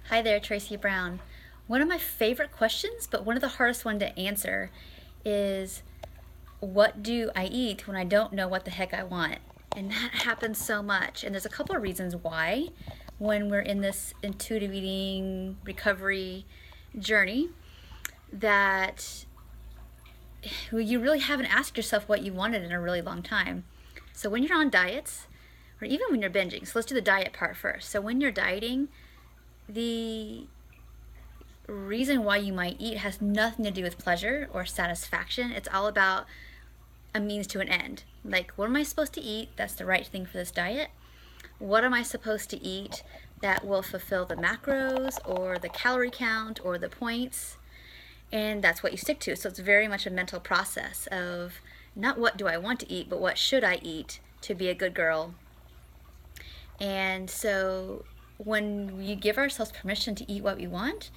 Hi there, Tracy Brown. One of my favorite questions, but one of the hardest one to answer, is what do I eat when I don't know what the heck I want? And that happens so much. And there's a couple of reasons why when we're in this intuitive eating recovery journey that you really haven't asked yourself what you wanted in a really long time. So when you're on diets, or even when you're binging, so let's do the diet part first. So when you're dieting, the reason why you might eat has nothing to do with pleasure or satisfaction. It's all about a means to an end. Like, what am I supposed to eat that's the right thing for this diet? What am I supposed to eat that will fulfill the macros or the calorie count or the points? And that's what you stick to. So it's very much a mental process of not what do I want to eat, but what should I eat to be a good girl. And so when we give ourselves permission to eat what we want,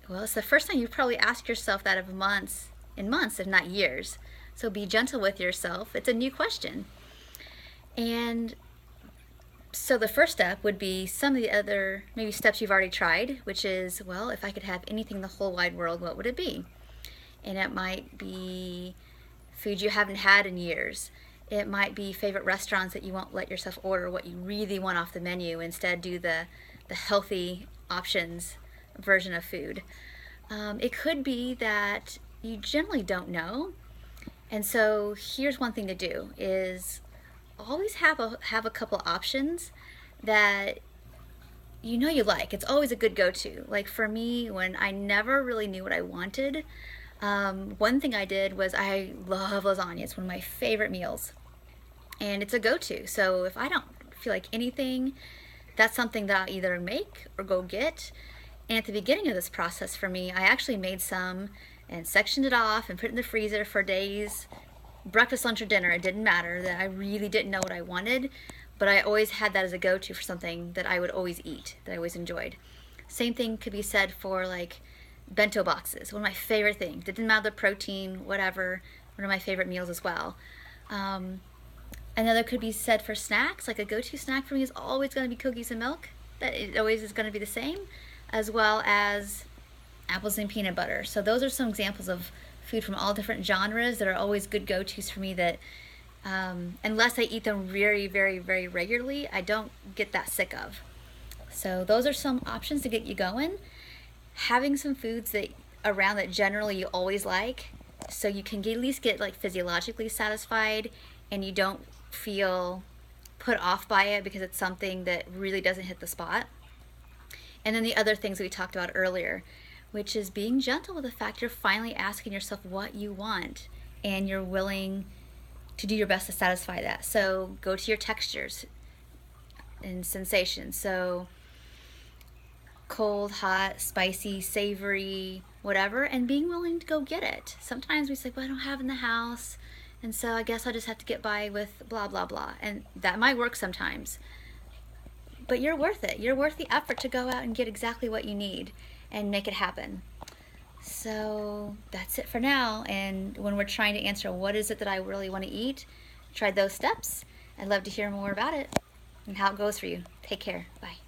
well, it's the first time you probably ask yourself that in months, if not years. So be gentle with yourself. It's a new question. And so the first step would be some of the other maybe steps you've already tried, which is, well, if I could have anything in the whole wide world, what would it be? And it might be food you haven't had in years. It might be favorite restaurants that you won't let yourself order what you really want off the menu. Instead, do the healthy options version of food. It could be that you generally don't know. And so here's one thing to do is always have a couple options that you know you like. It's always a good go-to. Like for me, when I never really knew what I wanted, one thing I did was I love lasagna. It's one of my favorite meals. And it's a go-to. So if I don't feel like anything, that's something that I'll either make or go get. And at the beginning of this process for me, I actually made some and sectioned it off and put it in the freezer for days, breakfast, lunch, or dinner. It didn't matter that I really didn't know what I wanted, but I always had that as a go-to for something that I would always eat, that I always enjoyed. Same thing could be said for like bento boxes, one of my favorite things. It didn't matter the protein, whatever, one of my favorite meals as well. Another could be said for snacks, like a go-to snack for me is always going to be cookies and milk. That it always is going to be the same, as well as apples and peanut butter. So those are some examples of food from all different genres that are always good go-tos for me that unless I eat them very, very, very regularly, I don't get that sick of. So those are some options to get you going. Having some foods that around that generally you always like, so you can at least get like physiologically satisfied and you don't feel put off by it because it's something that really doesn't hit the spot. And then the other things that we talked about earlier, which is being gentle with the fact you're finally asking yourself what you want and you're willing to do your best to satisfy that. So go to your textures and sensations. So cold, hot, spicy, savory, whatever, and being willing to go get it. Sometimes we say, well, I don't have it in the house, and so I guess I'll just have to get by with blah, blah, blah. And that might work sometimes. But you're worth it. You're worth the effort to go out and get exactly what you need and make it happen. So that's it for now. And when we're trying to answer what is it that I really want to eat, try those steps. I'd love to hear more about it and how it goes for you. Take care. Bye.